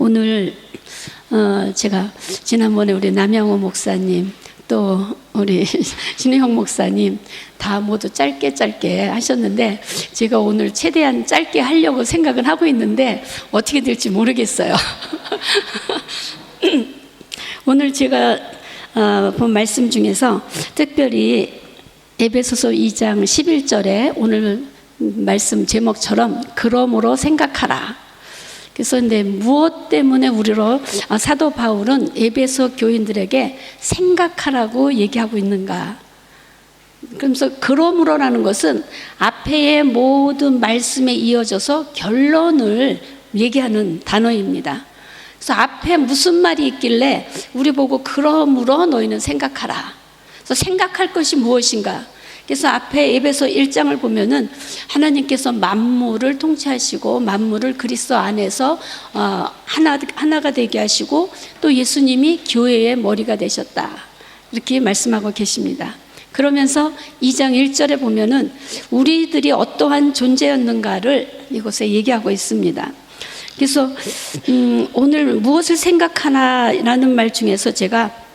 오늘 제가 지난번에 우리 남양호 목사님 또 우리 신혜형 목사님 다 모두 짧게 하셨는데 제가 오늘 최대한 짧게 하려고 생각은 하고 있는데 어떻게 될지 모르겠어요. 오늘 제가 본 말씀 중에서 특별히 에베소서 2장 11절에 오늘 말씀 제목처럼 그러므로 생각하라. 그래서 근데 무엇 때문에 우리로 사도 바울은 에베소 교인들에게 생각하라고 얘기하고 있는가? 그러면서 그러므로라는 것은 앞에의 모든 말씀에 이어져서 결론을 얘기하는 단어입니다. 그래서 앞에 무슨 말이 있길래 우리 보고 그러므로 너희는 생각하라. 그래서 생각할 것이 무엇인가? 그래서 앞에 에베소 1장을 보면은 하나님께서 만물을 통치하시고 만물을 그리스도 안에서 하나가 되게 하시고 또 예수님이 교회의 머리가 되셨다. 이렇게 말씀하고 계십니다. 그러면서 2장 1절에 보면은 우리들이 어떠한 존재였는가를 이곳에 얘기하고 있습니다. 그래서 오늘 무엇을 생각하나라는 말 중에서 제가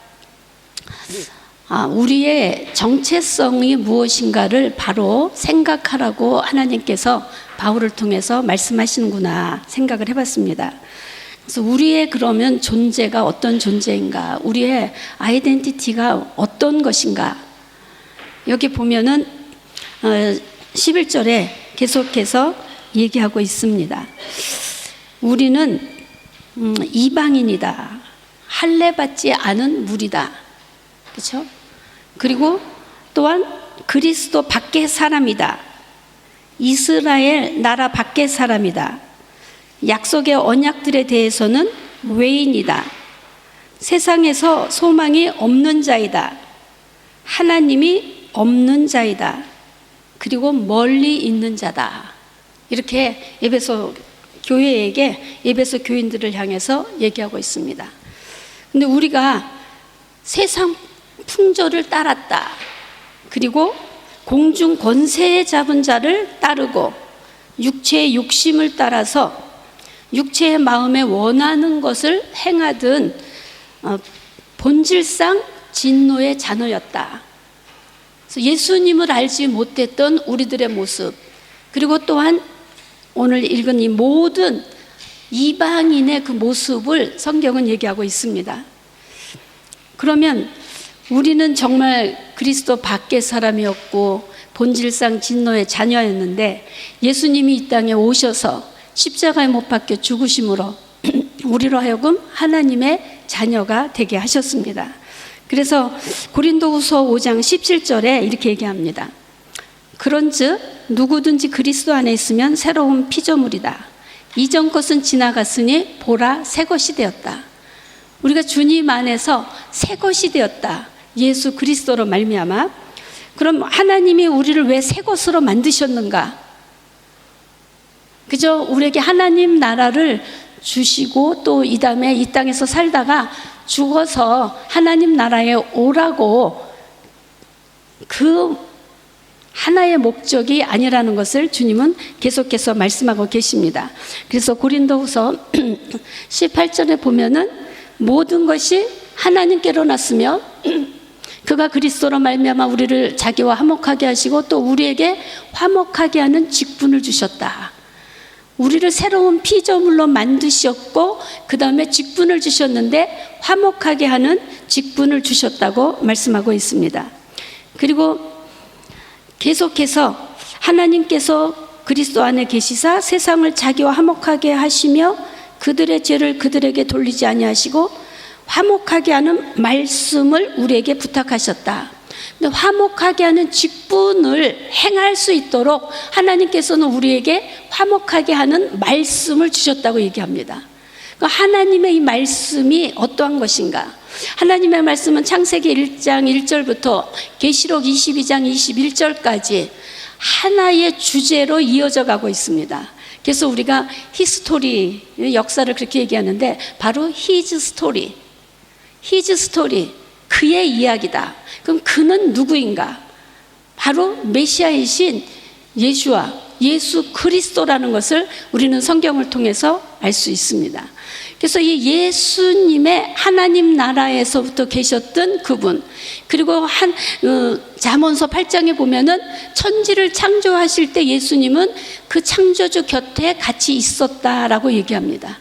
우리의 정체성이 무엇인가를 바로 생각하라고 하나님께서 바울을 통해서 말씀하시는구나 생각을 해봤습니다. 그래서 우리의 그러면 존재가 어떤 존재인가, 우리의 아이덴티티가 어떤 것인가, 여기 보면은 11절에 계속해서 얘기하고 있습니다. 우리는 이방인이다. 할례받지 않은 무리다. 그렇죠? 그리고 또한 그리스도 밖의 사람이다. 이스라엘 나라 밖의 사람이다. 약속의 언약들에 대해서는 외인이다. 세상에서 소망이 없는 자이다. 하나님이 없는 자이다. 그리고 멀리 있는 자다. 이렇게 에베소 교회에게 에베소 교인들을 향해서 얘기하고 있습니다. 근데 우리가 세상 풍조를 따랐다. 그리고 공중 권세 잡은 자를 따르고 육체의 욕심을 따라서 육체의 마음에 원하는 것을 행하던 본질상 진노의 자녀였다. 그래서 예수님을 알지 못했던 우리들의 모습, 그리고 또한 오늘 읽은 이 모든 이방인의 그 모습을 성경은 얘기하고 있습니다. 그러면 우리는 정말 그리스도 밖의 사람이었고 본질상 진노의 자녀였는데 예수님이 이 땅에 오셔서 십자가에 못 박혀 죽으심으로 우리로 하여금 하나님의 자녀가 되게 하셨습니다. 그래서 고린도후서 5장 17절에 이렇게 얘기합니다. 그런즉 누구든지 그리스도 안에 있으면 새로운 피조물이다. 이전 것은 지나갔으니 보라 새 것이 되었다. 우리가 주님 안에서 새 것이 되었다. 예수 그리스도로 말미암아. 그럼 하나님이 우리를 왜 새 것으로 만드셨는가? 그저 우리에게 하나님 나라를 주시고 또 이 다음에 이 땅에서 살다가 죽어서 하나님 나라에 오라고 그 하나의 목적이 아니라는 것을 주님은 계속해서 말씀하고 계십니다. 그래서 고린도후서 18절에 보면은 모든 것이 하나님께로 났으며 그가 그리스도로 말미암아 우리를 자기와 화목하게 하시고 또 우리에게 화목하게 하는 직분을 주셨다. 우리를 새로운 피조물로 만드셨고 그 다음에 직분을 주셨는데 화목하게 하는 직분을 주셨다고 말씀하고 있습니다. 그리고 계속해서 하나님께서 그리스도 안에 계시사 세상을 자기와 화목하게 하시며 그들의 죄를 그들에게 돌리지 아니하시고 화목하게 하는 말씀을 우리에게 부탁하셨다. 근데 화목하게 하는 직분을 행할 수 있도록 하나님께서는 우리에게 화목하게 하는 말씀을 주셨다고 얘기합니다. 그러니까 하나님의 이 말씀이 어떠한 것인가? 하나님의 말씀은 창세기 1장 1절부터 계시록 22장 21절까지 하나의 주제로 이어져 가고 있습니다. 그래서 우리가 히스토리, 역사를 그렇게 얘기하는데 바로 히즈 스토리, 그의 이야기다. 그럼 그는 누구인가? 바로 메시아이신 예수와 예수 그리스도라는 것을 우리는 성경을 통해서 알 수 있습니다. 그래서 이 예수님의 하나님 나라에서부터 계셨던 그분, 그리고 잠언서 8장에 보면은 천지를 창조하실 때 예수님은 그 창조주 곁에 같이 있었다라고 얘기합니다.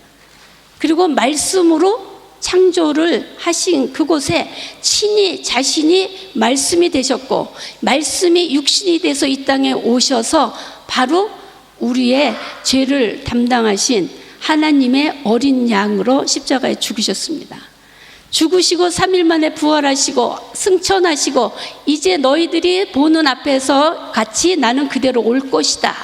그리고 말씀으로 창조를 하신 그곳에 친히 자신이 말씀이 되셨고, 말씀이 육신이 돼서 이 땅에 오셔서 바로 우리의 죄를 담당하신 하나님의 어린 양으로 십자가에 죽으셨습니다. 죽으시고 3일 만에 부활하시고 승천하시고, 이제 너희들이 보는 앞에서 같이 나는 그대로 올 것이다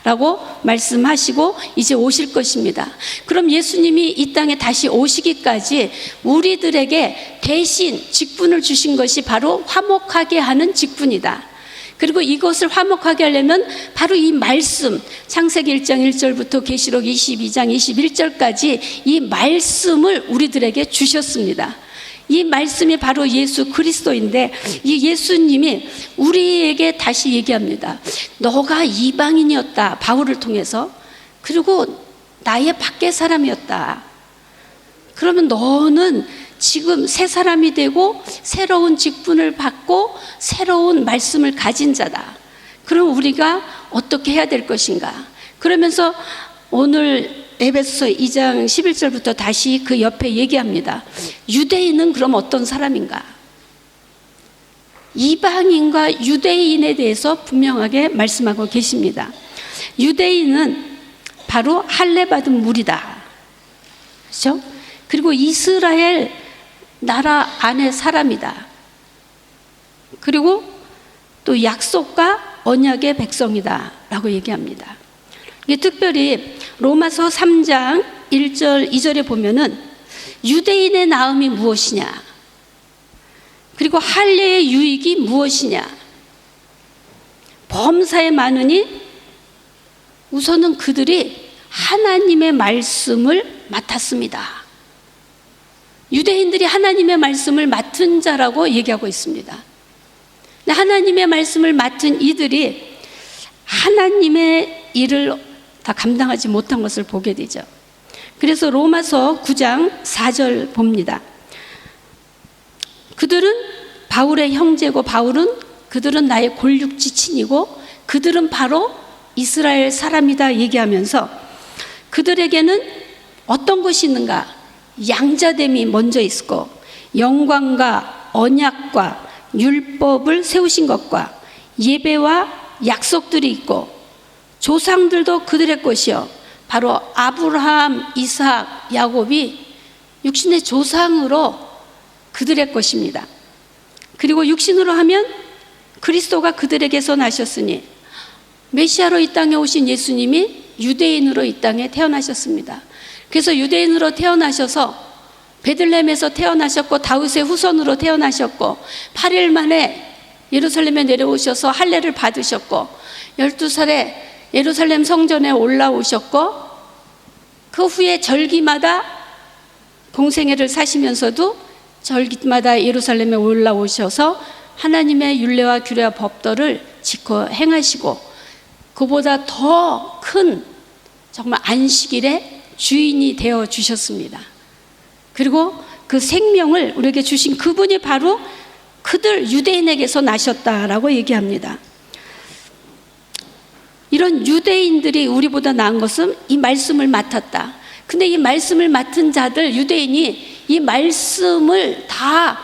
라고 말씀하시고 이제 오실 것입니다. 그럼 예수님이 이 땅에 다시 오시기까지 우리들에게 대신 직분을 주신 것이 바로 화목하게 하는 직분이다. 그리고 이것을 화목하게 하려면 바로 이 말씀, 창세기 1장 1절부터 계시록 22장 21절까지 이 말씀을 우리들에게 주셨습니다. 이 말씀이 바로 예수 그리스도인데, 이 예수님이 우리에게 다시 얘기합니다. 너가 이방인이었다, 바울을 통해서. 그리고 나의 밖의 사람이었다. 그러면 너는 지금 새 사람이 되고 새로운 직분을 받고 새로운 말씀을 가진 자다. 그럼 우리가 어떻게 해야 될 것인가? 그러면서 오늘 에베소서 2장 11절부터 다시 그 옆에 얘기합니다. 유대인은 그럼 어떤 사람인가? 이방인과 유대인에 대해서 분명하게 말씀하고 계십니다. 유대인은 바로 할례 받은 무리다. 그렇죠? 그리고 이스라엘 나라 안의 사람이다. 그리고 또 약속과 언약의 백성이다 라고 얘기합니다. 이게 특별히 로마서 3장 1절 2절에 보면은 유대인의 나음이 무엇이냐, 그리고 할례의 유익이 무엇이냐, 범사에 많으니 우선은 그들이 하나님의 말씀을 맡았습니다. 유대인들이 하나님의 말씀을 맡은 자라고 얘기하고 있습니다. 하나님의 말씀을 맡은 이들이 하나님의 일을 다 감당하지 못한 것을 보게 되죠. 그래서 로마서 9장 4절 봅니다. 그들은 바울의 형제고, 그들은 나의 골육지친이고, 그들은 바로 이스라엘 사람이다 얘기하면서 그들에게는 어떤 것이 있는가? 양자됨이 먼저 있고, 영광과 언약과 율법을 세우신 것과 예배와 약속들이 있고, 조상들도 그들의 것이요, 바로 아브라함, 이삭, 야곱이 육신의 조상으로 그들의 것입니다. 그리고 육신으로 하면 그리스도가 그들에게서 나셨으니, 메시아로 이 땅에 오신 예수님이 유대인으로 이 땅에 태어나셨습니다. 그래서 유대인으로 태어나셔서 베들레헴에서 태어나셨고, 다윗의 후손으로 태어나셨고, 8일 만에 예루살렘에 내려오셔서 할례를 받으셨고, 12살에 예루살렘 성전에 올라오셨고, 그 후에 절기마다 공생애를 사시면서도 절기마다 예루살렘에 올라오셔서 하나님의 율례와 규례와 법도를 지켜 행하시고, 그보다 더 큰 정말 안식일의 주인이 되어 주셨습니다. 그리고 그 생명을 우리에게 주신 그분이 바로 그들 유대인에게서 나셨다라고 얘기합니다. 이런 유대인들이 우리보다 나은 것은 이 말씀을 맡았다. 근데 이 말씀을 맡은 자들, 유대인이 이 말씀을 다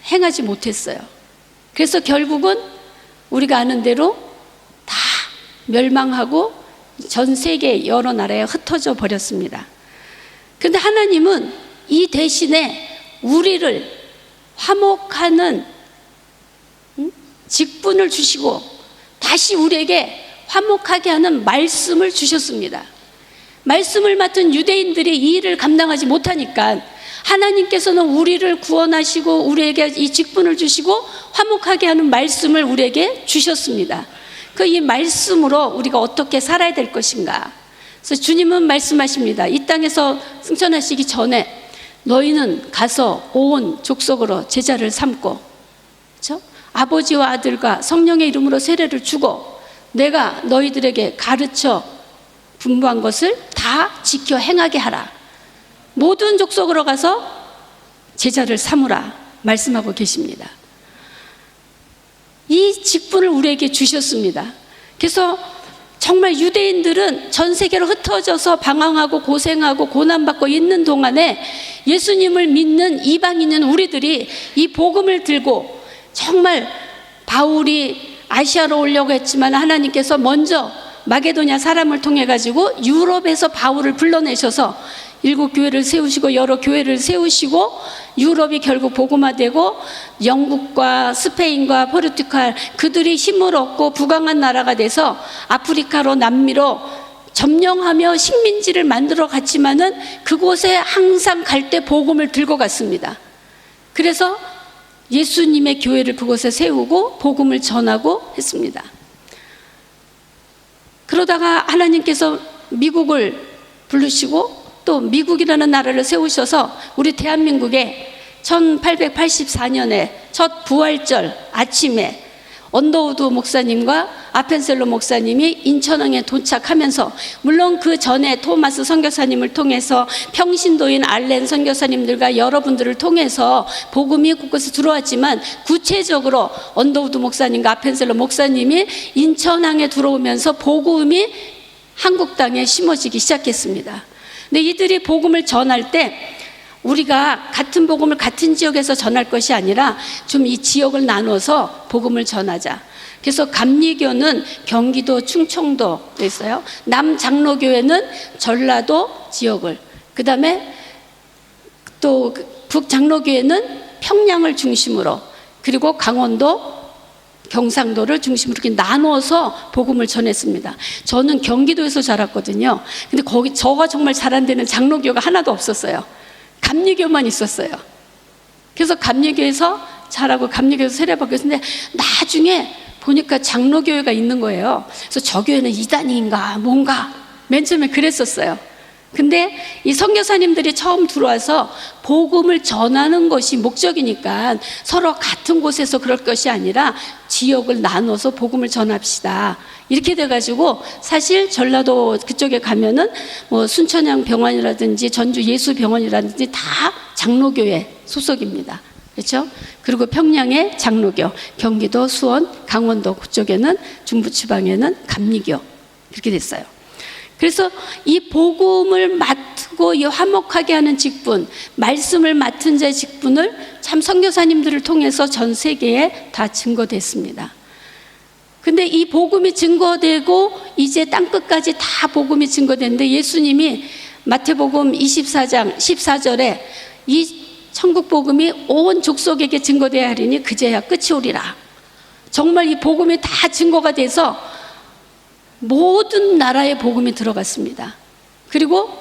행하지 못했어요. 그래서 결국은 우리가 아는 대로 다 멸망하고 전 세계 여러 나라에 흩어져 버렸습니다. 그런데 하나님은 이 대신에 우리를 화목하는 직분을 주시고 다시 우리에게 화목하게 하는 말씀을 주셨습니다. 말씀을 맡은 유대인들이 이 일을 감당하지 못하니까 하나님께서는 우리를 구원하시고 우리에게 이 직분을 주시고 화목하게 하는 말씀을 우리에게 주셨습니다. 그 이 말씀으로 우리가 어떻게 살아야 될 것인가. 그래서 주님은 말씀하십니다. 이 땅에서 승천하시기 전에 너희는 가서 온 족속으로 제자를 삼고, 그렇죠? 아버지와 아들과 성령의 이름으로 세례를 주고 내가 너희들에게 가르쳐 분부한 것을 다 지켜 행하게 하라. 모든 족속으로 가서 제자를 삼으라 말씀하고 계십니다. 이 직분을 우리에게 주셨습니다. 그래서 정말 유대인들은 전 세계로 흩어져서 방황하고 고생하고 고난받고 있는 동안에 예수님을 믿는 이방인인 우리들이 이 복음을 들고, 정말 바울이 아시아로 오려고 했지만 하나님께서 먼저 마게도냐 사람을 통해 가지고 유럽에서 바울을 불러내셔서 7교회를 세우시고 여러 교회를 세우시고, 유럽이 결국 복음화되고 영국과 스페인과 포르투갈, 그들이 힘을 얻고 부강한 나라가 돼서 아프리카로 남미로 점령하며 식민지를 만들어 갔지만은 그곳에 항상 갈 때 복음을 들고 갔습니다. 그래서 예수님의 교회를 그곳에 세우고 복음을 전하고 했습니다. 그러다가 하나님께서 미국을 부르시고 또 미국이라는 나라를 세우셔서 우리 대한민국에 1884년에 첫 부활절 아침에 언더우드 목사님과 아펜셀로 목사님이 인천항에 도착하면서, 물론 그 전에 토마스 선교사님을 통해서 평신도인 알렌 선교사님들과 여러분들을 통해서 복음이 곳곳에 들어왔지만, 구체적으로 언더우드 목사님과 아펜셀로 목사님이 인천항에 들어오면서 복음이 한국 땅에 심어지기 시작했습니다. 근데 이들이 복음을 전할 때 우리가 같은 복음을 같은 지역에서 전할 것이 아니라 좀 이 지역을 나눠서 복음을 전하자. 그래서 감리교는 경기도 충청도에 있어요. 남장로교회는 전라도 지역을, 그 다음에 또 북장로교회는 평양을 중심으로, 그리고 강원도, 경상도를 중심으로 이렇게 나눠서 복음을 전했습니다. 저는 경기도에서 자랐거든요. 근데 거기 저가 정말 잘한 데는 장로교가 하나도 없었어요. 감리교만 있었어요. 그래서 감리교에서 자라고 감리교에서 세례받고 있었는데, 나중에 보니까 장로교회가 있는 거예요. 그래서 저 교회는 이단인가 뭔가 맨 처음에 그랬었어요. 근데 이 선교사님들이 처음 들어와서 복음을 전하는 것이 목적이니까 서로 같은 곳에서 그럴 것이 아니라 지역을 나눠서 복음을 전합시다. 이렇게 돼가지고 사실 전라도 그쪽에 가면은 뭐 순천향 병원이라든지 전주 예수병원이라든지 다 장로교회 소속입니다. 그렇죠? 그리고 평양의 장로교, 경기도 수원, 강원도 그쪽에는 중부지방에는 감리교, 그렇게 됐어요. 그래서 이 복음을 맡고 이 화목하게 하는 직분, 말씀을 맡은 자의 직분을 참 선교사님들을 통해서 전 세계에 다 증거됐습니다. 근데 이 복음이 증거되고 이제 땅끝까지 다 복음이 증거됐는데, 예수님이 마태복음 24장 14절에 이 천국 복음이 온 족속에게 증거되어야 하리니 그제야 끝이 오리라. 정말 이 복음이 다 증거가 돼서 모든 나라의 복음이 들어갔습니다. 그리고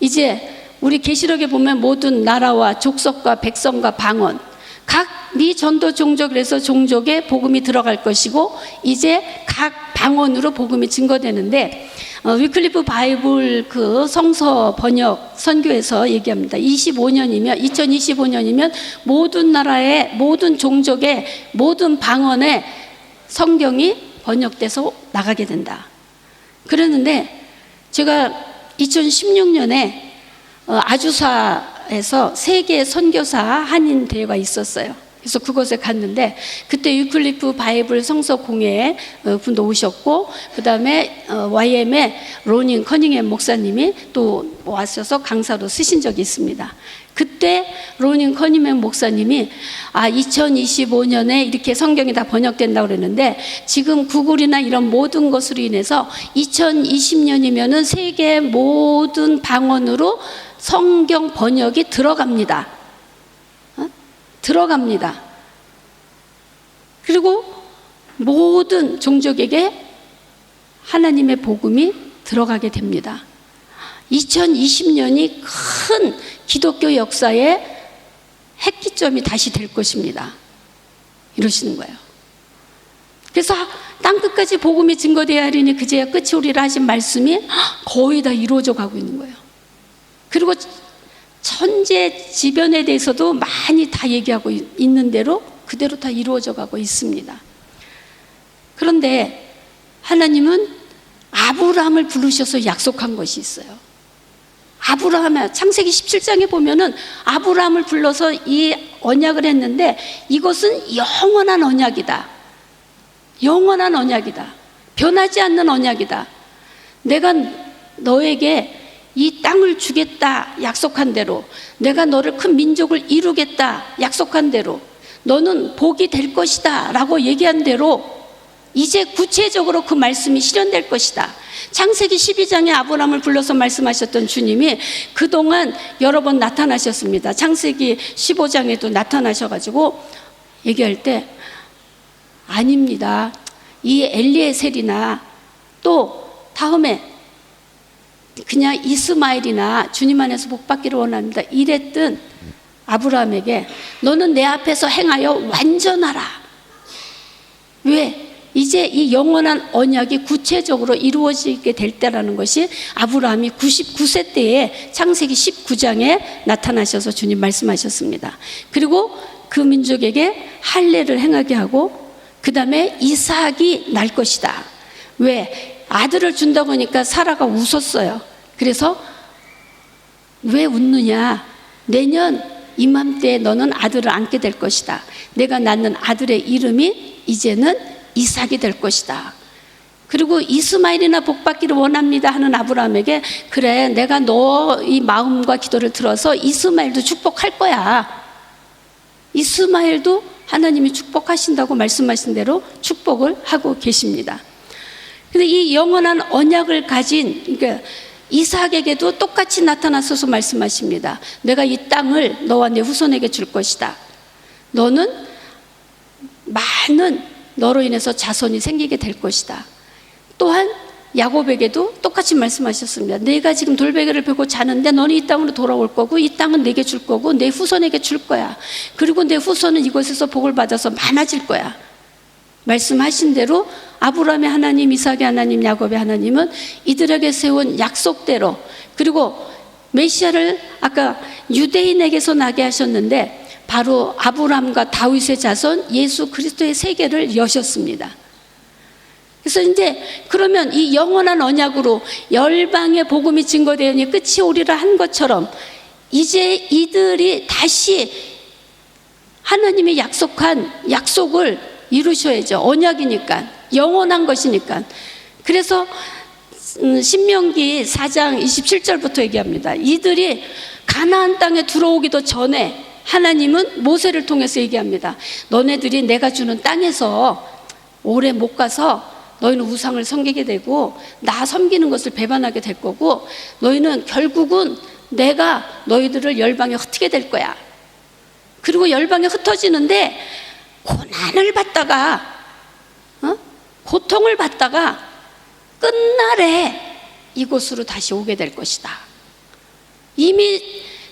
이제 우리 계시록에 보면 모든 나라와 족속과 백성과 방언, 각 미 전도 종족, 그래서 종족에 복음이 들어갈 것이고 이제 각 방언으로 복음이 증거되는데, 위클리프 바이블 그 성서 번역 선교에서 얘기합니다. 2025년이면 모든 나라의 모든 종족의 모든 방언의 성경이 번역돼서 나가게 된다. 그랬는데 제가 2016년에 아주사에서 세계 선교사 한인 대회가 있었어요. 그래서 그곳에 갔는데 그때 위클리프 바이블 성서 공회에 분도 오셨고, 그 다음에 YM의 로닝 커닝햄 목사님이 또 와셔서 강사로 쓰신 적이 있습니다. 그때 로닝 커닝햄 목사님이 2025년에 이렇게 성경이 다 번역된다고 그랬는데, 지금 구글이나 이런 모든 것으로 인해서 2020년이면은 세계 모든 방언으로 성경 번역이 들어갑니다. 들어갑니다. 그리고 모든 종족에게 하나님의 복음이 들어가게 됩니다. 2020년이 큰 기독교 역사의 핵기점이 다시 될 것입니다. 이러시는 거예요. 그래서 땅끝까지 복음이 증거되어야 하리니 그제야 끝이 오리라 하신 말씀이 거의 다 이루어져 가고 있는 거예요. 그리고 천재지변에 대해서도 많이 다 얘기하고 있는 대로 그대로 다 이루어져 가고 있습니다. 그런데 하나님은 아브라함을 부르셔서 약속한 것이 있어요. 아브라함의 창세기 17장에 보면은 아브라함을 불러서 이 언약을 했는데 이것은 영원한 언약이다. 영원한 언약이다. 변하지 않는 언약이다. 내가 너에게 이 땅을 주겠다 약속한 대로, 내가 너를 큰 민족을 이루겠다 약속한 대로, 너는 복이 될 것이다 라고 얘기한 대로 이제 구체적으로 그 말씀이 실현될 것이다. 창세기 12장에 아브라함을 불러서 말씀하셨던 주님이 그동안 여러 번 나타나셨습니다. 창세기 15장에도 나타나셔가지고 얘기할 때 아닙니다. 이 엘리에셀이나 또 다음에 그냥 이스마엘이나 주님 안에서 복받기를 원합니다. 이랬던 아브라함에게 너는 내 앞에서 행하여 완전하라. 왜? 이제 이 영원한 언약이 구체적으로 이루어지게 될 때라는 것이 아브라함이 99세 때에 창세기 19장에 나타나셔서 주님 말씀하셨습니다. 그리고 그 민족에게 할례를 행하게 하고 그 다음에 이삭이 날 것이다. 왜? 아들을 준다고 하니까 사라가 웃었어요. 그래서 왜 웃느냐? 내년 이맘때에 너는 아들을 안게 될 것이다. 내가 낳는 아들의 이름이 이제는 이삭이 될 것이다. 그리고 이스마엘이나 복받기를 원합니다 하는 아브라함에게 그래 내가 너의 마음과 기도를 들어서 이스마엘도 축복할 거야. 이스마엘도 하나님이 축복하신다고 말씀하신 대로 축복을 하고 계십니다. 근데 이 영원한 언약을 가진 그러니까 이삭에게도 똑같이 나타나셔서 말씀하십니다. 내가 이 땅을 너와 내 후손에게 줄 것이다. 너는 많은 너로 인해서 자손이 생기게 될 것이다. 또한 야곱에게도 똑같이 말씀하셨습니다. 내가 지금 돌베개를 베고 자는데 너는 이 땅으로 돌아올 거고 이 땅은 내게 줄 거고 내 후손에게 줄 거야. 그리고 내 후손은 이곳에서 복을 받아서 많아질 거야. 말씀하신 대로 아브라함의 하나님, 이삭의 하나님, 야곱의 하나님은 이들에게 세운 약속대로 그리고 메시아를 아까 유대인에게서 나게 하셨는데 바로 아브라함과 다윗의 자손 예수 그리스도의 세계를 여셨습니다. 그래서 이제 그러면 이 영원한 언약으로 열방의 복음이 증거되니 끝이 오리라 한 것처럼 이제 이들이 다시 하나님이 약속한 약속을 이루셔야죠. 언약이니까 영원한 것이니까. 그래서 신명기 4장 27절부터 얘기합니다. 이들이 가나안 땅에 들어오기도 전에 하나님은 모세를 통해서 얘기합니다. 너네들이 내가 주는 땅에서 오래 못 가서 너희는 우상을 섬기게 되고 나 섬기는 것을 배반하게 될 거고 너희는 결국은 내가 너희들을 열방에 흩게 될 거야. 그리고 열방에 흩어지는데 고난을 받다가 고통을 받다가 끝날에 이곳으로 다시 오게 될 것이다. 이미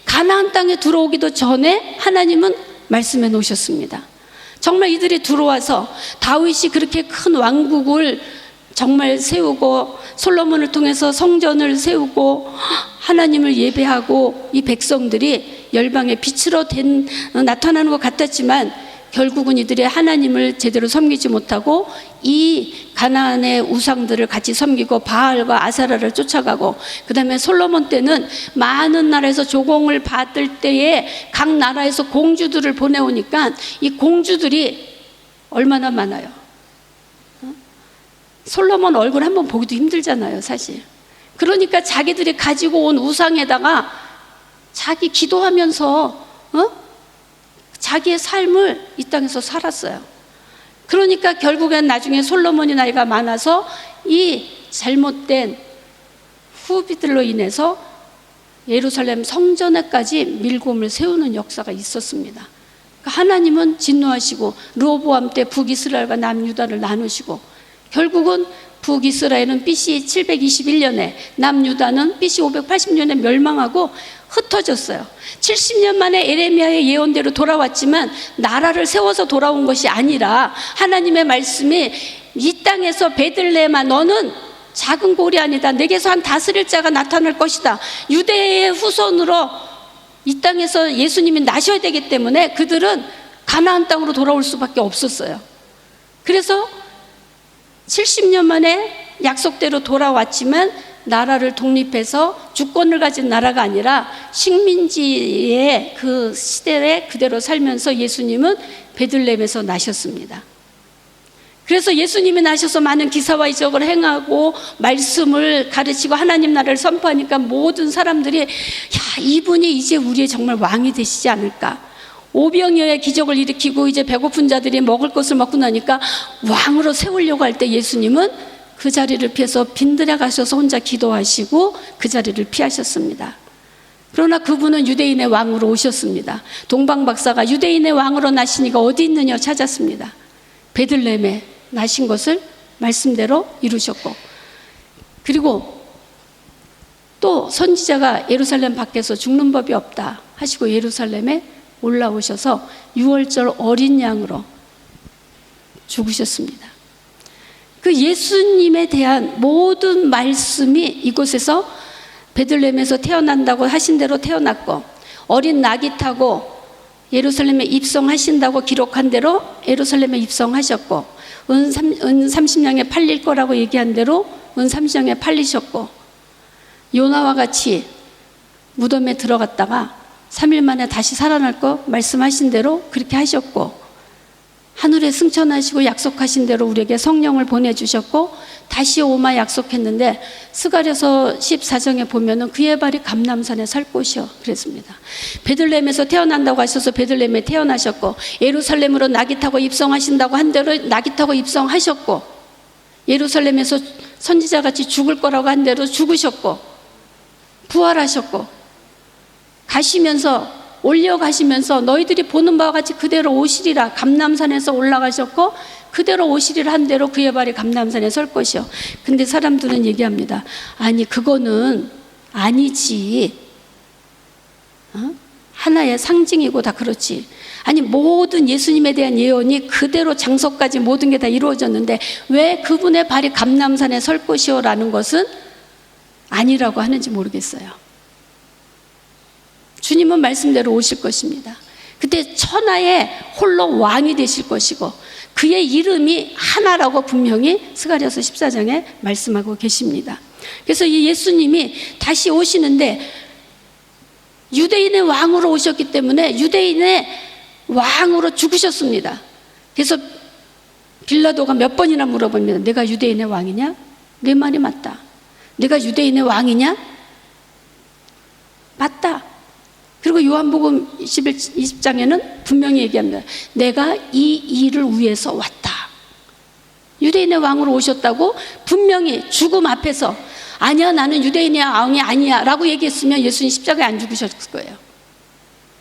가나안 땅에 들어오기도 전에 하나님은 말씀해 놓으셨습니다. 정말 이들이 들어와서 다윗이 그렇게 큰 왕국을 정말 세우고 솔로몬을 통해서 성전을 세우고 하나님을 예배하고 이 백성들이 열방의 빛으로 나타나는 것 같았지만 결국은 이들이 하나님을 제대로 섬기지 못하고 이 가나안의 우상들을 같이 섬기고 바알과 아세라를 쫓아가고 그 다음에 솔로몬 때는 많은 나라에서 조공을 받을 때에 각 나라에서 공주들을 보내오니까 이 공주들이 얼마나 많아요. 솔로몬 얼굴 한번 보기도 힘들잖아요, 사실. 그러니까 자기들이 가지고 온 우상에다가 자기 기도하면서 자기의 삶을 이 땅에서 살았어요. 그러니까 결국엔 나중에 솔로몬이 나이가 많아서 이 잘못된 후비들로 인해서 예루살렘 성전에까지 밀곰을 세우는 역사가 있었습니다. 그러니까 하나님은 진노하시고 르호보암 때 북이스라엘과 남유다를 나누시고 결국은 북이스라엘은 BC 721년에 남유다는 BC 580년에 멸망하고 흩어졌어요. 70년 만에 에레미야의 예언대로 돌아왔지만 나라를 세워서 돌아온 것이 아니라 하나님의 말씀이 이 땅에서 베들레헴아 너는 작은 골이 아니다. 내게서 한 다스릴 자가 나타날 것이다. 유대의 후손으로 이 땅에서 예수님이 나셔야 되기 때문에 그들은 가나안 땅으로 돌아올 수밖에 없었어요. 그래서 70년 만에 약속대로 돌아왔지만 나라를 독립해서 주권을 가진 나라가 아니라 식민지의 그 시대에 그대로 살면서 예수님은 베들레헴에서 나셨습니다. 그래서 예수님이 나셔서 많은 기사와 이적을 행하고 말씀을 가르치고 하나님 나라를 선포하니까 모든 사람들이, 야, 이분이 이제 우리의 정말 왕이 되시지 않을까. 오병이어의 기적을 일으키고 이제 배고픈 자들이 먹을 것을 먹고 나니까 왕으로 세우려고 할 때 예수님은 그 자리를 피해서 빈들에 가셔서 혼자 기도하시고 그 자리를 피하셨습니다. 그러나 그분은 유대인의 왕으로 오셨습니다. 동방박사가 유대인의 왕으로 나시니가 어디 있느냐 찾았습니다. 베들레헴에 나신 것을 말씀대로 이루셨고, 그리고 또 선지자가 예루살렘 밖에서 죽는 법이 없다 하시고 예루살렘에 올라오셔서 6월절 어린 양으로 죽으셨습니다. 그 예수님에 대한 모든 말씀이 이곳에서 베들레헴에서 태어난다고 하신 대로 태어났고, 어린 낙이 타고 예루살렘에 입성하신다고 기록한 대로 예루살렘에 입성하셨고, 은 30냥에 팔릴 거라고 얘기한 대로 은 30냥에 팔리셨고, 요나와 같이 무덤에 들어갔다가 3일 만에 다시 살아날 거 말씀하신 대로 그렇게 하셨고, 하늘에 승천하시고 약속하신 대로 우리에게 성령을 보내주셨고, 다시 오마 약속했는데 스가랴서 14장에 보면은 그의 발이 감람산에 설 곳이요 그랬습니다. 베들레헴에서 태어난다고 하셔서 베들레헴에 태어나셨고, 예루살렘으로 낙이 타고 입성하신다고 한 대로 낙이 타고 입성하셨고, 예루살렘에서 선지자같이 죽을 거라고 한 대로 죽으셨고, 부활하셨고, 가시면서 올려가시면서 너희들이 보는 바와 같이 그대로 오시리라, 감람산에서 올라가셨고 그대로 오시리라 한 대로 그의 발이 감람산에 설 것이요. 근데 사람들은 얘기합니다. 아니 그거는 아니지, 하나의 상징이고 다 그렇지. 아니 모든 예수님에 대한 예언이 그대로 장소까지 모든 게 다 이루어졌는데 왜 그분의 발이 감람산에 설 것이요 라는 것은 아니라고 하는지 모르겠어요. 주님은 말씀대로 오실 것입니다. 그때 천하의 홀로 왕이 되실 것이고 그의 이름이 하나라고 분명히 스가랴서 14장에 말씀하고 계십니다. 그래서 이 예수님이 다시 오시는데 유대인의 왕으로 오셨기 때문에 유대인의 왕으로 죽으셨습니다. 그래서 빌라도가 몇 번이나 물어봅니다. 내가 유대인의 왕이냐? 내 말이 맞다. 내가 유대인의 왕이냐? 맞다. 그리고 요한복음 20장에는 분명히 얘기합니다. 내가 이 일을 위해서 왔다. 유대인의 왕으로 오셨다고 분명히 죽음 앞에서 아니야 나는 유대인의 왕이 아니야 라고 얘기했으면 예수님 십자가에 안 죽으셨을 거예요.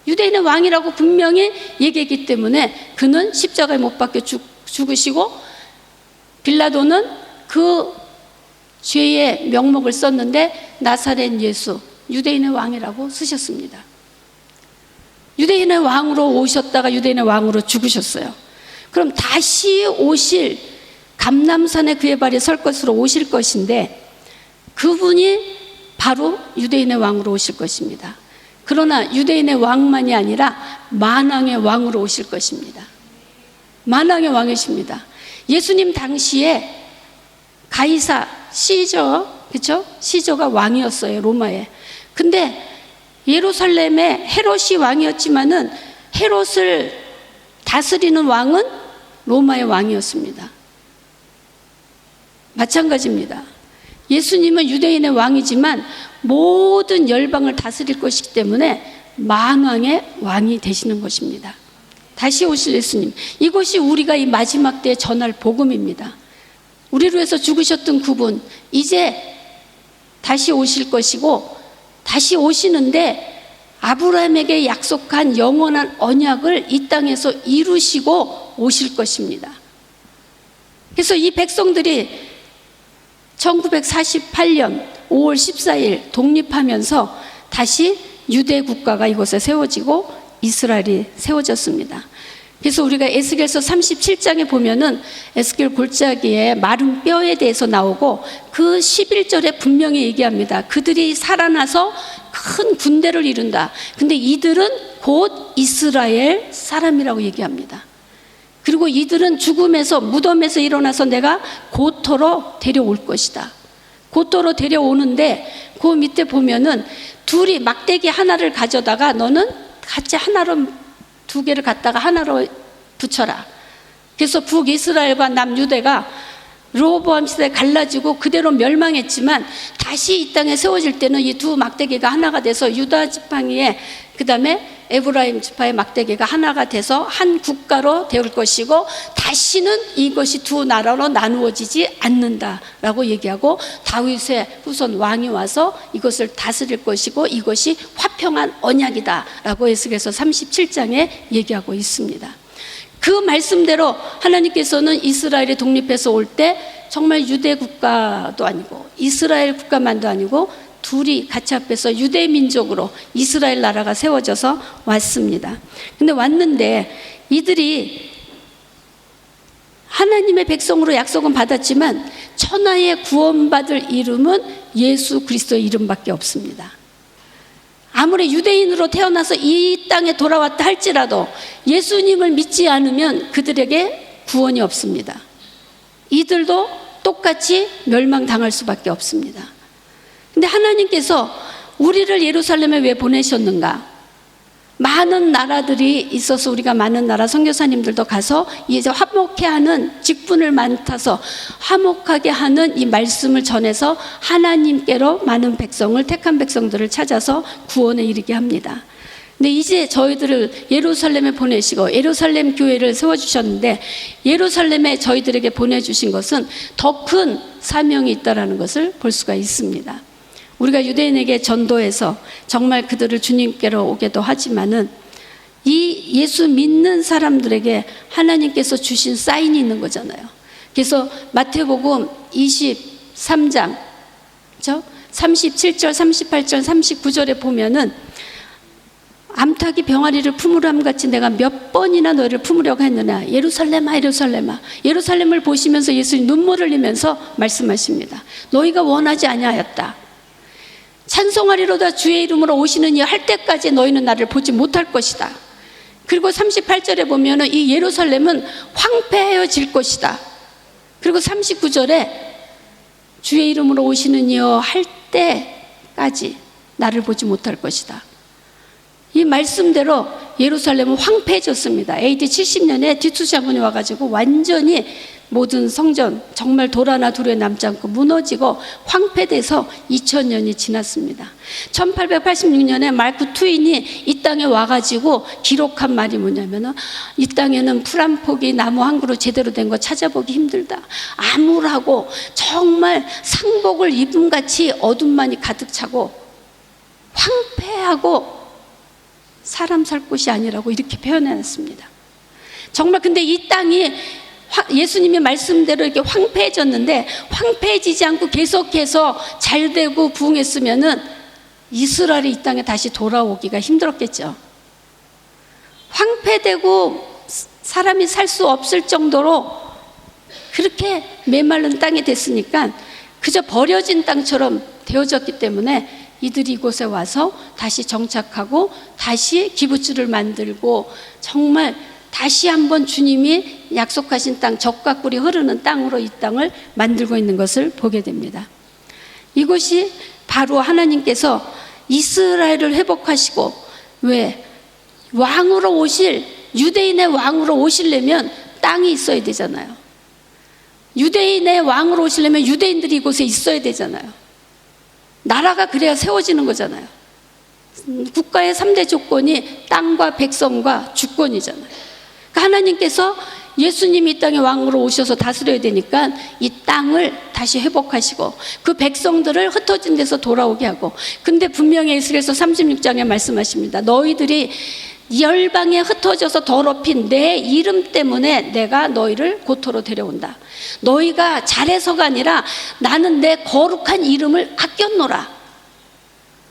유대인의 왕이라고 분명히 얘기했기 때문에 그는 십자가에 못 박혀 죽으시고, 빌라도는 그 죄의 명목을 썼는데 나사렛 예수 유대인의 왕이라고 쓰셨습니다. 유대인의 왕으로 오셨다가 유대인의 왕으로 죽으셨어요. 그럼 다시 오실 감람산에 그의 발이 설 것으로 오실 것인데 그분이 바로 유대인의 왕으로 오실 것입니다. 그러나 유대인의 왕만이 아니라 만왕의 왕으로 오실 것입니다. 만왕의 왕이십니다. 예수님 당시에 가이사 시저, 그렇죠? 시저가 왕이었어요, 로마에. 근데 예루살렘에 헤롯이 왕이었지만은 헤롯을 다스리는 왕은 로마의 왕이었습니다. 마찬가지입니다. 예수님은 유대인의 왕이지만 모든 열방을 다스릴 것이기 때문에 만왕의 왕이 되시는 것입니다. 다시 오실 예수님, 이것이 우리가 이 마지막 때에 전할 복음입니다. 우리를 위해서 죽으셨던 그분 이제 다시 오실 것이고, 다시 오시는데 아브라함에게 약속한 영원한 언약을 이 땅에서 이루시고 오실 것입니다. 그래서 이 백성들이 1948년 5월 14일 독립하면서 다시 유대 국가가 이곳에 세워지고 이스라엘이 세워졌습니다. 그래서 우리가 에스겔서 37장에 보면은 에스겔 골짜기에 마른 뼈에 대해서 나오고 그 11절에 분명히 얘기합니다. 그들이 살아나서 큰 군대를 이룬다. 근데 이들은 곧 이스라엘 사람이라고 얘기합니다. 그리고 이들은 죽음에서, 무덤에서 일어나서 내가 고토로 데려올 것이다. 고토로 데려오는데 그 밑에 보면은 둘이 막대기 하나를 가져다가 너는 같이 하나로, 두 개를 갖다가 하나로 붙여라. 그래서 북이스라엘과 남유대가 르호보암 시대에 갈라지고 그대로 멸망했지만 다시 이 땅에 세워질 때는 이 두 막대기가 하나가 돼서 유다 지팡이에, 그 다음에 에브라임 지파의 막대기가 하나가 돼서 한 국가로 되올 것이고 다시는 이것이 두 나라로 나누어지지 않는다라고 얘기하고, 다윗의 후손 왕이 와서 이것을 다스릴 것이고 이것이 화평한 언약이다라고 에스겔서 37장에 얘기하고 있습니다. 그 말씀대로 하나님께서는 이스라엘이 독립해서 올 때 정말 유대 국가도 아니고 이스라엘 국가만도 아니고 둘이 같이 합해서 유대 민족으로 이스라엘 나라가 세워져서 왔습니다. 근데 왔는데 이들이 하나님의 백성으로 약속은 받았지만 천하의 구원받을 이름은 예수 그리스도의 이름밖에 없습니다. 아무리 유대인으로 태어나서 이 땅에 돌아왔다 할지라도 예수님을 믿지 않으면 그들에게 구원이 없습니다. 이들도 똑같이 멸망당할 수밖에 없습니다. 근데 하나님께서 우리를 예루살렘에 왜 보내셨는가? 많은 나라들이 있어서 우리가 많은 나라 선교사님들도 가서 이제 화목해 하는, 직분을 맡아서 화목하게 하는 이 말씀을 전해서 하나님께로 많은 백성을, 택한 백성들을 찾아서 구원에 이르게 합니다. 근데 이제 저희들을 예루살렘에 보내시고 예루살렘 교회를 세워주셨는데, 예루살렘에 저희들에게 보내주신 것은 더 큰 사명이 있다는 것을 볼 수가 있습니다. 우리가 유대인에게 전도해서 정말 그들을 주님께로 오게도 하지만은 이 예수 믿는 사람들에게 하나님께서 주신 사인이 있는 거잖아요. 그래서 마태복음 23장 37절, 38절, 39절에 보면은 암탉이 병아리를 품으람 같이 내가 몇 번이나 너희를 품으려고 했느냐. 예루살렘아, 예루살렘아. 예루살렘을 보시면서 예수님 눈물을 흘리면서 말씀하십니다. 너희가 원하지 아니하였다. 찬송하리로다 주의 이름으로 오시는 이 할 때까지 너희는 나를 보지 못할 것이다. 그리고 38절에 보면은 이 예루살렘은 황폐해질 것이다. 그리고 39절에 주의 이름으로 오시는 이여 할 때까지 나를 보지 못할 것이다. 이 말씀대로 예루살렘은 황폐해졌습니다. AD 70년에 디투스 장군이 와가지고 완전히 모든 성전 정말 돌 하나 둘에 남지 않고 무너지고 황폐돼서 2000년이 지났습니다. 1886년에 마크 트윈이 이 땅에 와가지고 기록한 말이 뭐냐면은, 이 땅에는 풀 한 포기 나무 한 그루 제대로 된 거 찾아보기 힘들다. 암울하고 정말 상복을 입음같이 어둠만이 가득 차고 황폐하고 사람 살 곳이 아니라고 이렇게 표현해놨습니다. 정말 근데 이 땅이 예수님의 말씀대로 이렇게 황폐해졌는데, 황폐해지지 않고 계속해서 잘 되고 부흥했으면은 이스라엘이 이 땅에 다시 돌아오기가 힘들었겠죠. 황폐되고 사람이 살 수 없을 정도로 그렇게 메마른 땅이 됐으니까 그저 버려진 땅처럼 되어졌기 때문에 이들이 이곳에 와서 다시 정착하고 다시 기브츠를 만들고 정말 다시 한번 주님이 약속하신 땅, 젖과 꿀이 흐르는 땅으로 이 땅을 만들고 있는 것을 보게 됩니다. 이것이 바로 하나님께서 이스라엘을 회복하시고, 왜? 왕으로 오실, 유대인의 왕으로 오시려면 땅이 있어야 되잖아요. 유대인의 왕으로 오시려면 유대인들이 이곳에 있어야 되잖아요. 나라가 그래야 세워지는 거잖아요. 국가의 3대 조건이 땅과 백성과 주권이잖아요. 하나님께서 예수님이 이 땅에 왕으로 오셔서 다스려야 되니까 이 땅을 다시 회복하시고 그 백성들을 흩어진 데서 돌아오게 하고, 근데 분명히 에스겔서 36장에 말씀하십니다. 너희들이 열방에 흩어져서 더럽힌 내 이름 때문에 내가 너희를 고토로 데려온다. 너희가 잘해서가 아니라 나는 내 거룩한 이름을 아꼈노라.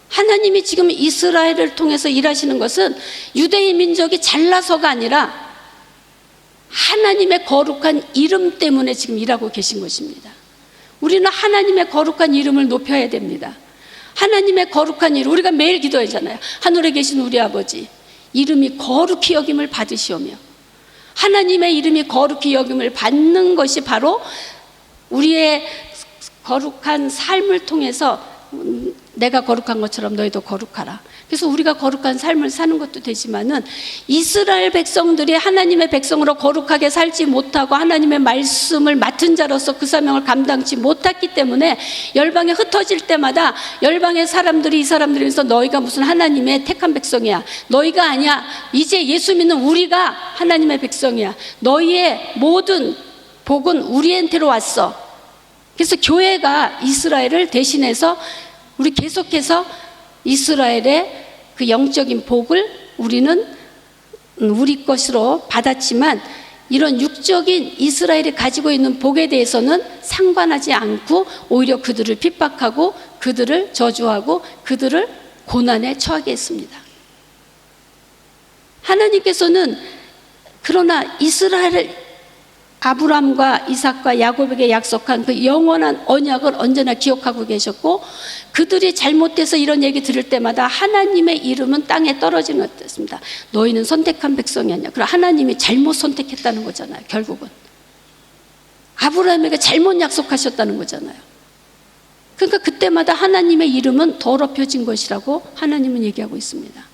하나님이 지금 이스라엘을 통해서 일하시는 것은 유대인 민족이 잘나서가 아니라 하나님의 거룩한 이름 때문에 지금 일하고 계신 것입니다. 우리는 하나님의 거룩한 이름을 높여야 됩니다. 하나님의 거룩한 이름, 우리가 매일 기도하잖아요. 하늘에 계신 우리 아버지, 이름이 거룩히 여김을 받으시오며 하나님의 이름이 거룩히 여김을 받는 것이 바로 우리의 거룩한 삶을 통해서 내가 거룩한 것처럼 너희도 거룩하라. 그래서 우리가 거룩한 삶을 사는 것도 되지만은 이스라엘 백성들이 하나님의 백성으로 거룩하게 살지 못하고 하나님의 말씀을 맡은 자로서 그 사명을 감당치 못했기 때문에 열방에 흩어질 때마다 열방의 사람들이 이 사람들에서 너희가 무슨 하나님의 택한 백성이야, 너희가 아니야, 이제 예수 믿는 우리가 하나님의 백성이야, 너희의 모든 복은 우리한테로 왔어. 그래서 교회가 이스라엘을 대신해서 우리 계속해서 이스라엘의 그 영적인 복을 우리는 우리 것으로 받았지만 이런 육적인 이스라엘이 가지고 있는 복에 대해서는 상관하지 않고 오히려 그들을 핍박하고 그들을 저주하고 그들을 고난에 처하게 했습니다. 하나님께서는 그러나 이스라엘을 아브람과 이삭과 야곱에게 약속한 그 영원한 언약을 언제나 기억하고 계셨고, 그들이 잘못돼서 이런 얘기 들을 때마다 하나님의 이름은 땅에 떨어지는 것 같습니다. 너희는 선택한 백성이 아니야. 그럼 하나님이 잘못 선택했다는 거잖아요. 결국은 아브라함에게 잘못 약속하셨다는 거잖아요. 그러니까 그때마다 하나님의 이름은 더럽혀진 것이라고 하나님은 얘기하고 있습니다.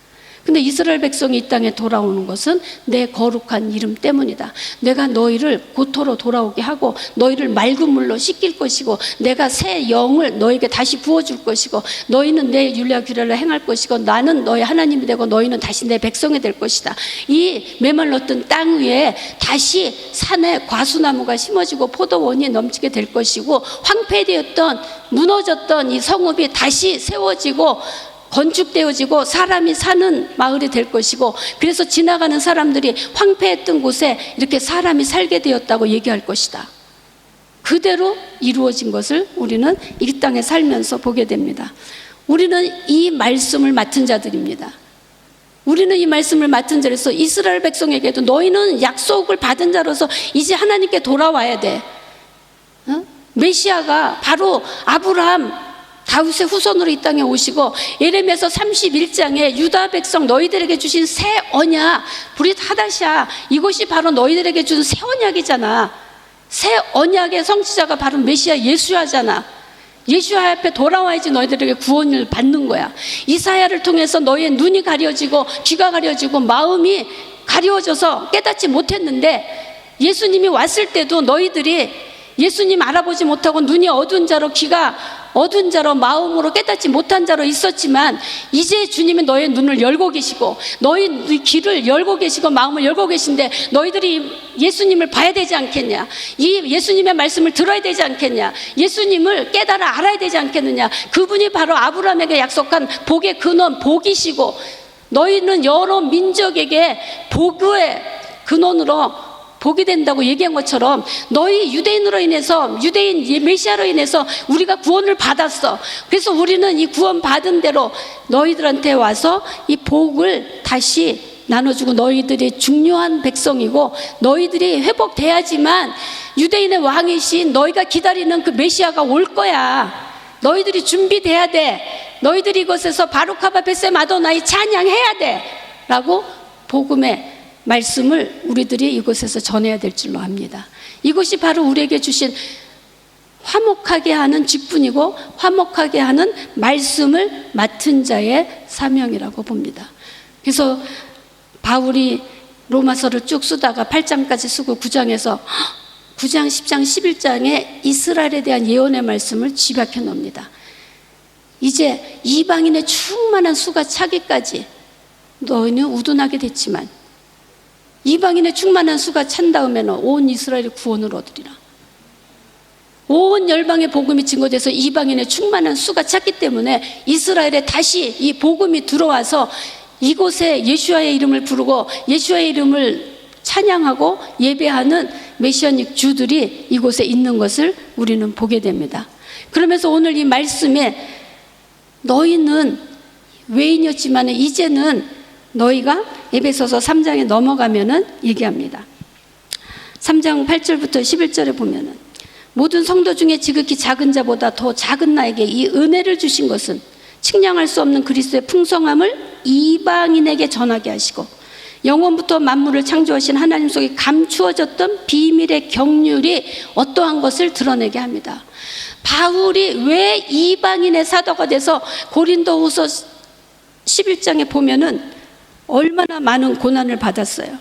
근데 이스라엘 백성이 이 땅에 돌아오는 것은 내 거룩한 이름 때문이다. 내가 너희를 고토로 돌아오게 하고 너희를 맑은 물로 씻길 것이고 내가 새 영을 너에게 다시 부어줄 것이고 너희는 내 율례와 규례를 행할 것이고 나는 너희 하나님이 되고 너희는 다시 내 백성이 될 것이다. 이 메말랐던 땅 위에 다시 산에 과수나무가 심어지고 포도원이 넘치게 될 것이고 황폐되었던 무너졌던 이 성읍이 다시 세워지고 건축되어지고 사람이 사는 마을이 될 것이고, 그래서 지나가는 사람들이 황폐했던 곳에 이렇게 사람이 살게 되었다고 얘기할 것이다. 그대로 이루어진 것을 우리는 이 땅에 살면서 보게 됩니다. 우리는 이 말씀을 맡은 자들입니다. 우리는 이 말씀을 맡은 자로서 이스라엘 백성에게도 너희는 약속을 받은 자로서 이제 하나님께 돌아와야 돼. 메시아가 바로 아브라함 다윗의 후손으로 이 땅에 오시고 예레미야서 31장에 유다 백성 너희들에게 주신 새 언약 브릿 하다샤, 이것이 바로 너희들에게 준 새 언약이잖아. 새 언약의 성취자가 바로 메시아 예수야잖아. 예수야 앞에 돌아와야지 너희들에게 구원을 받는 거야. 이사야를 통해서 너희의 눈이 가려지고 귀가 가려지고 마음이 가려워져서 깨닫지 못했는데, 예수님이 왔을 때도 너희들이 예수님 알아보지 못하고 눈이 어두운 자로 귀가 어두운 자로 마음으로 깨닫지 못한 자로 있었지만, 이제 주님이 너의 눈을 열고 계시고 너희 귀를 열고 계시고 마음을 열고 계신데 너희들이 예수님을 봐야 되지 않겠냐, 이 예수님의 말씀을 들어야 되지 않겠냐, 예수님을 깨달아 알아야 되지 않겠느냐. 그분이 바로 아브라함에게 약속한 복의 근원, 복이시고 너희는 여러 민족에게 복의 근원으로 복이 된다고 얘기한 것처럼 너희 유대인으로 인해서, 유대인 메시아로 인해서 우리가 구원을 받았어. 그래서 우리는 이 구원 받은 대로 너희들한테 와서 이 복을 다시 나눠주고, 너희들이 중요한 백성이고 너희들이 회복돼야지만 유대인의 왕이신 너희가 기다리는 그 메시아가 올 거야. 너희들이 준비돼야 돼. 너희들이 이곳에서 바룩하바 벳셈 아도나이 찬양해야 돼 라고 복음의 말씀을 우리들이 이곳에서 전해야 될 줄로 압니다. 이것이 바로 우리에게 주신 화목하게 하는 직분이고 화목하게 하는 말씀을 맡은 자의 사명이라고 봅니다. 그래서 바울이 로마서를 쭉 쓰다가 8장까지 쓰고 9장에서 9장, 10장, 11장에 이스라엘에 대한 예언의 말씀을 집약해 놓습니다. 이제 이방인의 충만한 수가 차기까지 너희는 우둔하게 됐지만 이방인의 충만한 수가 찬 다음에는 온 이스라엘이 구원을 얻으리라. 온 열방의 복음이 증거돼서 이방인의 충만한 수가 찼기 때문에 이스라엘에 다시 이 복음이 들어와서 이곳에 예수와의 이름을 부르고 예수와의 이름을 찬양하고 예배하는 메시아닉 주들이 이곳에 있는 것을 우리는 보게 됩니다. 그러면서 오늘 이 말씀에 너희는 외인이었지만 이제는 너희가, 에베소서 3장에 넘어가면은 얘기합니다. 3장 8절부터 11절에 보면은 모든 성도 중에 지극히 작은 자보다 더 작은 나에게 이 은혜를 주신 것은 측량할 수 없는 그리스도의 풍성함을 이방인에게 전하게 하시고 영원부터 만물을 창조하신 하나님 속에 감추어졌던 비밀의 경륜이 어떠한 것을 드러내게 합니다. 바울이 왜 이방인의 사도가 돼서 고린도후서 11장에 보면은 얼마나 많은 고난을 받았어요.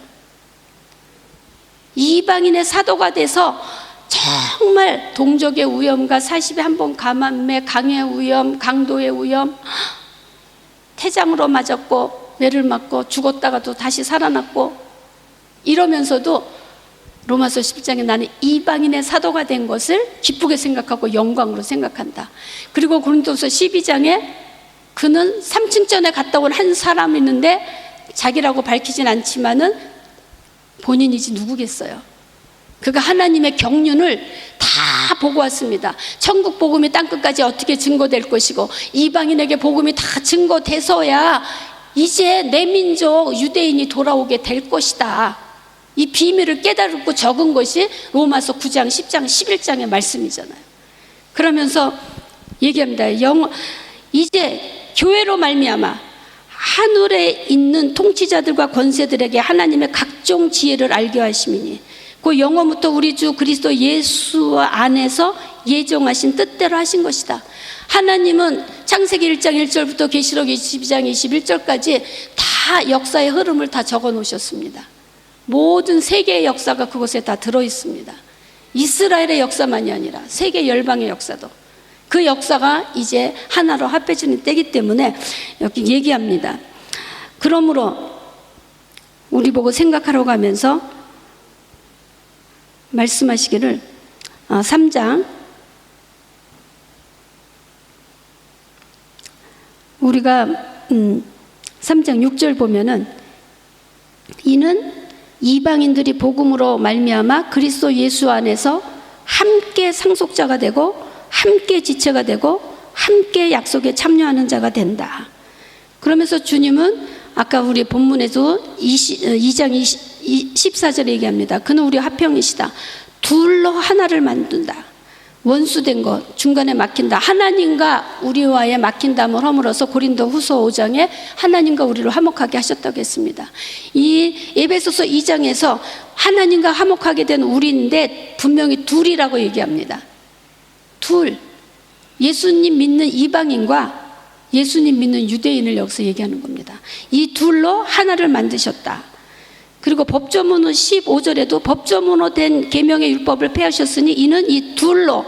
이방인의 사도가 돼서 정말 동족의 위험과 40에 한 번 가만매, 강의 위험, 강도의 위험, 태장으로 맞았고 매를 맞고 죽었다가도 다시 살아났고 이러면서도 로마서 10장에 나는 이방인의 사도가 된 것을 기쁘게 생각하고 영광으로 생각한다. 그리고 고린도서 12장에 그는 3층전에 갔다 온 한 사람이 있는데 자기라고 밝히진 않지만은 본인이지 누구겠어요. 그가 하나님의 경륜을 다 보고 왔습니다. 천국 복음이 땅끝까지 어떻게 증거될 것이고 이방인에게 복음이 다 증거돼서야 이제 내 민족 유대인이 돌아오게 될 것이다. 이 비밀을 깨달고 적은 것이 로마서 9장, 10장, 11장의 말씀이잖아요. 그러면서 얘기합니다. 이제 교회로 말미암아 하늘에 있는 통치자들과 권세들에게 하나님의 각종 지혜를 알게 하심이니 그 영원부터 우리 주 그리스도 예수 안에서 예정하신 뜻대로 하신 것이다. 하나님은 창세기 1장 1절부터 계시록 22장 21절까지 다 역사의 흐름을 다 적어 놓으셨습니다. 모든 세계의 역사가 그곳에 다 들어 있습니다. 이스라엘의 역사만이 아니라 세계 열방의 역사도 그 역사가 이제 하나로 합해지는 때이기 때문에 여기 얘기합니다. 그러므로 우리 보고 생각하러 가면서 말씀하시기를 3장 우리가 3장 6절 보면은 이는 이방인들이 복음으로 말미암아 그리스도 예수 안에서 함께 상속자가 되고 함께 지체가 되고 함께 약속에 참여하는 자가 된다. 그러면서 주님은 아까 우리 본문에도 2장 14절에 얘기합니다. 그는 우리 화평이시다. 둘로 하나를 만든다. 원수된 것 중간에 막힌다. 하나님과 우리와의 막힌담을 허물어서 고린도 후서 5장에 하나님과 우리를 화목하게 하셨다고 했습니다. 이 에베소서 2장에서 하나님과 화목하게 된 우리인데 분명히 둘이라고 얘기합니다. 둘. 예수님 믿는 이방인과 예수님 믿는 유대인을 여기서 얘기하는 겁니다. 이 둘로 하나를 만드셨다. 그리고 법조문호 15절에도 법조문호 된 계명의 율법을 폐하셨으니 이는 이 둘로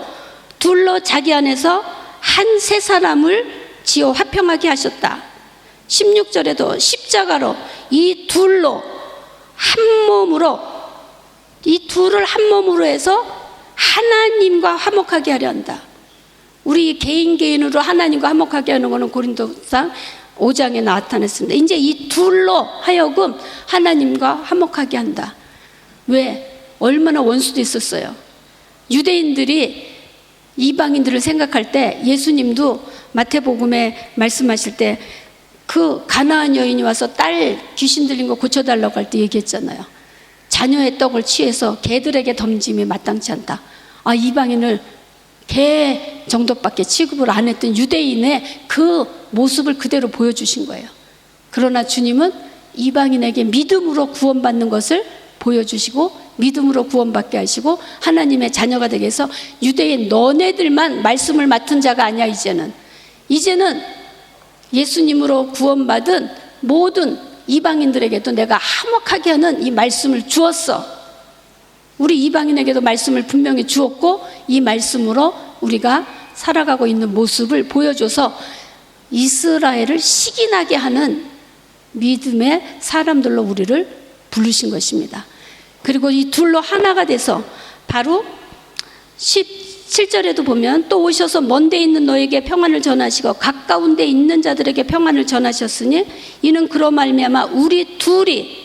자기 안에서 한 세 사람을 지어 화평하게 하셨다. 16절에도 십자가로 이 둘로 한 몸으로 이 둘을 한 몸으로 해서 하나님과 화목하게 하려 한다. 우리 개인으로 하나님과 화목하게 하는 것은 고린도상 5장에 나타냈습니다. 이제 이 둘로 하여금 하나님과 화목하게 한다. 왜? 얼마나 원수도 있었어요. 유대인들이 이방인들을 생각할 때 예수님도 마태복음에 말씀하실 때 그 가나안 여인이 와서 딸 귀신 들린 거 고쳐달라고 할 때 얘기했잖아요. 자녀의 떡을 취해서 개들에게 던짐이 마땅치 않다. 아, 이방인을 개 정도밖에 취급을 안 했던 유대인의 그 모습을 그대로 보여주신 거예요. 그러나 주님은 이방인에게 믿음으로 구원받는 것을 보여주시고 믿음으로 구원받게 하시고 하나님의 자녀가 되게 해서 유대인 너네들만 말씀을 맡은 자가 아니야. 이제는 예수님으로 구원받은 모든 이방인들에게도 내가 화목하게 하는 이 말씀을 주었어. 우리 이방인에게도 말씀을 분명히 주었고 이 말씀으로 우리가 살아가고 있는 모습을 보여줘서 이스라엘을 시기나게 하는 믿음의 사람들로 우리를 부르신 것입니다. 그리고 이 둘로 하나가 돼서 바로 17절에도 보면 또 오셔서 먼데 있는 너에게 평안을 전하시고 가까운 데 있는 자들에게 평안을 전하셨으니 이는 그로 말미암아 우리 둘이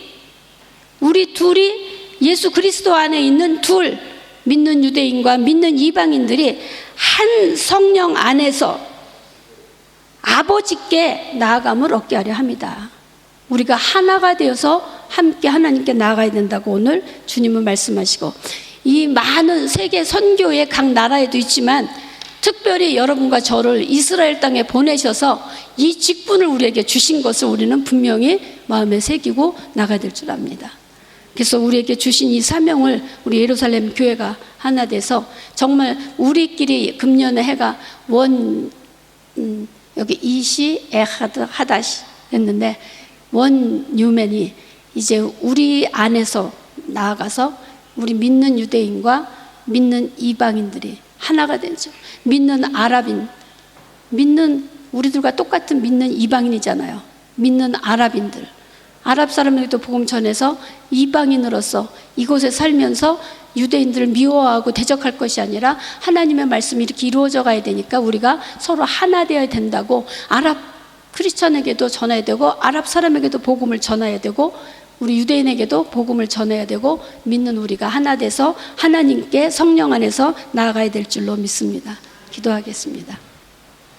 예수 그리스도 안에 있는 둘 믿는 유대인과 믿는 이방인들이 한 성령 안에서 아버지께 나아감을 얻게 하려 합니다. 우리가 하나가 되어서 함께 하나님께 나아가야 된다고 오늘 주님은 말씀하시고 이 많은 세계 선교의 각 나라에도 있지만 특별히 여러분과 저를 이스라엘 땅에 보내셔서 이 직분을 우리에게 주신 것을 우리는 분명히 마음에 새기고 나가야 될 줄 압니다. 그래서 우리에게 주신 이 사명을 우리 예루살렘 교회가 하나 돼서 정말 우리끼리 금년에 해가 여기 이시 에하드 하다시 했는데 원 뉴맨이 이제 우리 안에서 나아가서 우리 믿는 유대인과 믿는 이방인들이 하나가 되죠. 믿는 아랍인, 믿는 우리들과 똑같은 믿는 이방인이잖아요. 믿는 아랍인들, 아랍 사람에게도 복음 전해서 이방인으로서 이곳에 살면서 유대인들을 미워하고 대적할 것이 아니라 하나님의 말씀이 이렇게 이루어져 가야 되니까 우리가 서로 하나 되어야 된다고 아랍 크리스천에게도 전해야 되고 아랍 사람에게도 복음을 전해야 되고 우리 유대인에게도 복음을 전해야 되고 믿는 우리가 하나 돼서 하나님께 성령 안에서 나아가야 될 줄로 믿습니다. 기도하겠습니다.